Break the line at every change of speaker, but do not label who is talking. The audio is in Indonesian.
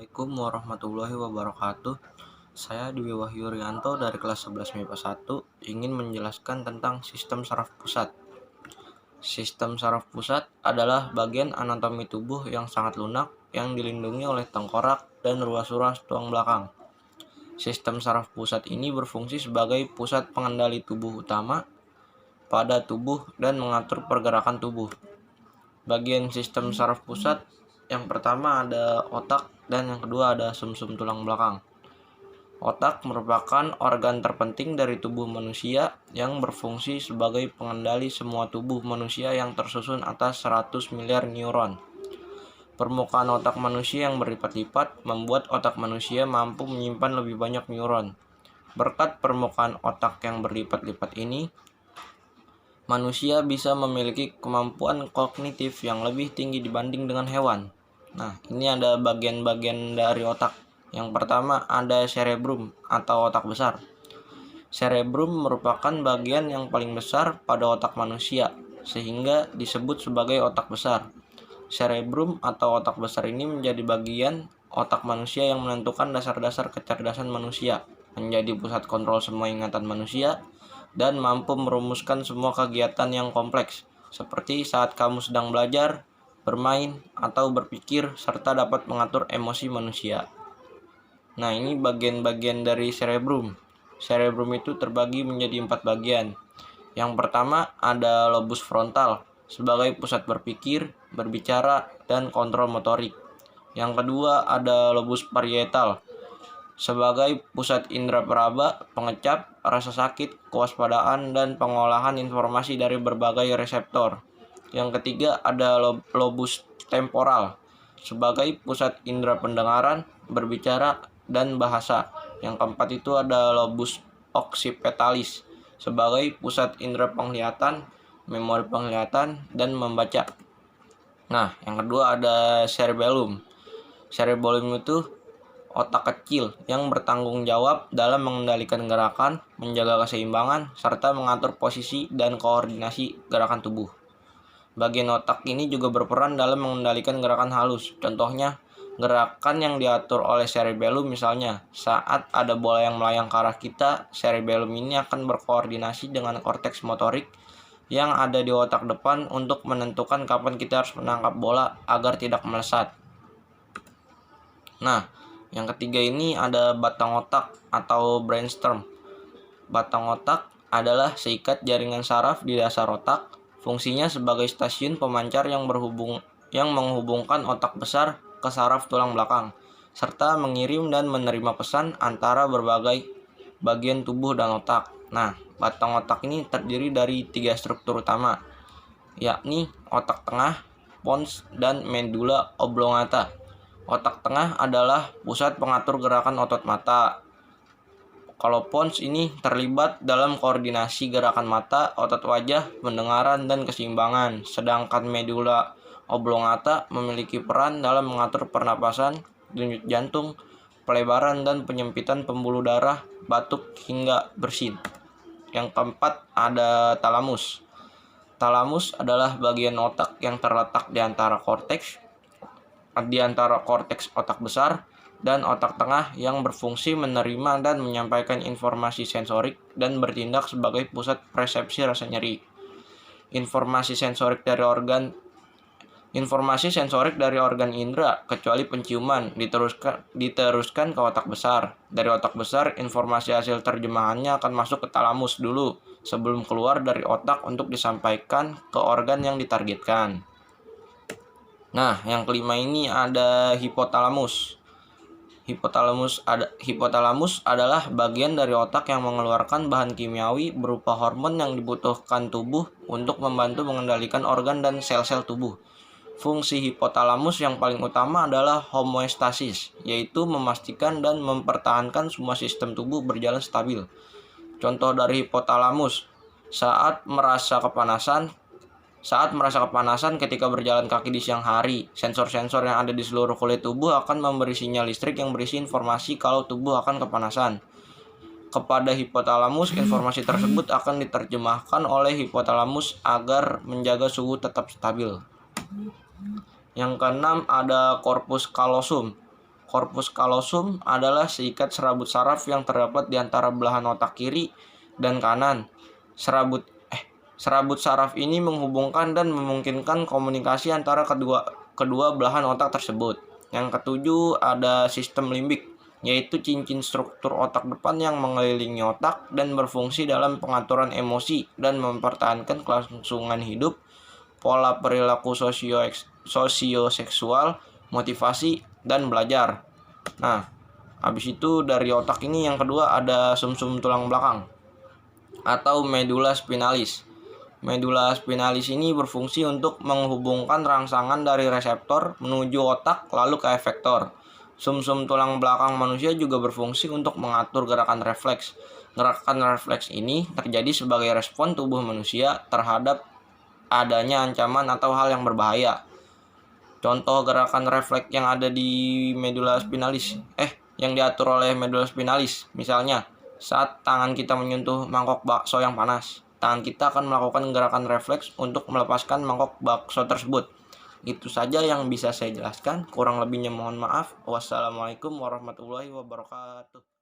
Assalamualaikum warahmatullahi wabarakatuh. Saya Dwi Wahyu Rianto dari kelas 11 MIPA 1 ingin menjelaskan tentang sistem saraf pusat. Sistem saraf pusat adalah bagian anatomi tubuh yang sangat lunak yang dilindungi oleh tengkorak dan ruas-ruas tulang belakang. Sistem saraf pusat ini berfungsi sebagai pusat pengendali tubuh utama pada tubuh dan mengatur pergerakan tubuh. Bagian sistem saraf pusat yang pertama ada otak dan yang kedua ada sumsum tulang belakang. Otak merupakan organ terpenting dari tubuh manusia yang berfungsi sebagai pengendali semua tubuh manusia yang tersusun atas 100 miliar neuron. Permukaan otak manusia yang berlipat-lipat membuat otak manusia mampu menyimpan lebih banyak neuron. Berkat permukaan otak yang berlipat-lipat ini, manusia bisa memiliki kemampuan kognitif yang lebih tinggi dibanding dengan hewan. Nah, ini ada bagian-bagian dari otak. Yang pertama ada cerebrum atau otak besar. Cerebrum merupakan bagian yang paling besar pada otak manusia, sehingga disebut sebagai otak besar. Cerebrum atau otak besar ini menjadi bagian otak manusia yang menentukan dasar-dasar kecerdasan manusia, menjadi pusat kontrol semua ingatan manusia, dan mampu merumuskan semua kegiatan yang kompleks, seperti saat kamu sedang belajar, bermain, atau berpikir, serta dapat mengatur emosi manusia. Nah, ini bagian-bagian dari cerebrum. Cerebrum itu terbagi menjadi 4 bagian. Yang pertama ada lobus frontal sebagai pusat berpikir, berbicara, dan kontrol motorik. Yang kedua ada lobus parietal sebagai pusat indera peraba, pengecap, rasa sakit, kewaspadaan, dan pengolahan informasi dari berbagai reseptor. Yang ketiga ada lobus temporal sebagai pusat indera pendengaran, berbicara, dan bahasa. Yang keempat itu ada lobus occipitalis sebagai pusat indera penglihatan, memori penglihatan, dan membaca. Nah, yang kedua ada cerebellum. Cerebellum itu otak kecil yang bertanggung jawab dalam mengendalikan gerakan, menjaga keseimbangan, serta mengatur posisi dan koordinasi gerakan tubuh. Bagian otak ini juga berperan dalam mengendalikan gerakan halus. Contohnya, gerakan yang diatur oleh cerebellum misalnya, saat ada bola yang melayang ke arah kita, cerebellum ini akan berkoordinasi dengan korteks motorik yang ada di otak depan untuk menentukan kapan kita harus menangkap bola agar tidak melesat. Nah, yang ketiga ini ada batang otak atau brainstem. Batang otak adalah seikat jaringan saraf di dasar otak. Fungsinya sebagai stasiun pemancar yang menghubungkan otak besar ke saraf tulang belakang, serta mengirim dan menerima pesan antara berbagai bagian tubuh dan otak. Nah, batang otak ini terdiri dari 3 struktur utama, yakni otak tengah, pons, dan medulla oblongata. Otak tengah adalah pusat pengatur gerakan otot mata. Kalau pons ini terlibat dalam koordinasi gerakan mata, otot wajah, pendengaran, dan keseimbangan. Sedangkan medulla oblongata memiliki peran dalam mengatur pernapasan, denyut jantung, pelebaran dan penyempitan pembuluh darah, batuk, hingga bersin. Yang keempat ada talamus. Talamus adalah bagian otak yang terletak di antara korteks otak besar dan otak tengah yang berfungsi menerima dan menyampaikan informasi sensorik dan bertindak sebagai pusat persepsi rasa nyeri. Informasi sensorik dari organ indera kecuali penciuman diteruskan ke otak besar. Dari otak besar, informasi hasil terjemahannya akan masuk ke talamus dulu sebelum keluar dari otak untuk disampaikan ke organ yang ditargetkan. Nah, yang kelima ini ada hipotalamus. Hipotalamus adalah bagian dari otak yang mengeluarkan bahan kimiawi berupa hormon yang dibutuhkan tubuh untuk membantu mengendalikan organ dan sel-sel tubuh. Fungsi hipotalamus yang paling utama adalah homeostasis, yaitu memastikan dan mempertahankan semua sistem tubuh berjalan stabil. Contoh dari hipotalamus, saat merasa kepanasan ketika berjalan kaki di siang hari, sensor-sensor yang ada di seluruh kulit tubuh akan memberi sinyal listrik yang berisi informasi kalau tubuh akan kepanasan. Kepada hipotalamus, informasi tersebut akan diterjemahkan oleh hipotalamus agar menjaga suhu tetap stabil. Yang keenam ada corpus callosum. Corpus callosum adalah seikat serabut saraf yang terdapat di antara belahan otak kiri dan kanan. Serabut saraf ini menghubungkan dan memungkinkan komunikasi antara kedua belahan otak tersebut. Yang ketujuh ada sistem limbik, yaitu cincin struktur otak depan yang mengelilingi otak dan berfungsi dalam pengaturan emosi dan mempertahankan kelangsungan hidup, pola perilaku sosioseksual, motivasi, dan belajar. Nah, habis itu dari otak ini yang kedua ada sumsum tulang belakang atau medula spinalis. Medula spinalis ini berfungsi untuk menghubungkan rangsangan dari reseptor menuju otak lalu ke efektor. Sumsum tulang belakang manusia juga berfungsi untuk mengatur gerakan refleks. Gerakan refleks ini terjadi sebagai respon tubuh manusia terhadap adanya ancaman atau hal yang berbahaya. Contoh gerakan refleks yang ada di medula spinalis, yang diatur oleh medula spinalis, misalnya saat tangan kita menyentuh mangkok bakso yang panas, tangan kita akan melakukan gerakan refleks untuk melepaskan mangkok bakso tersebut. Itu saja yang bisa saya jelaskan, kurang lebihnya mohon maaf. Wassalamualaikum warahmatullahi wabarakatuh.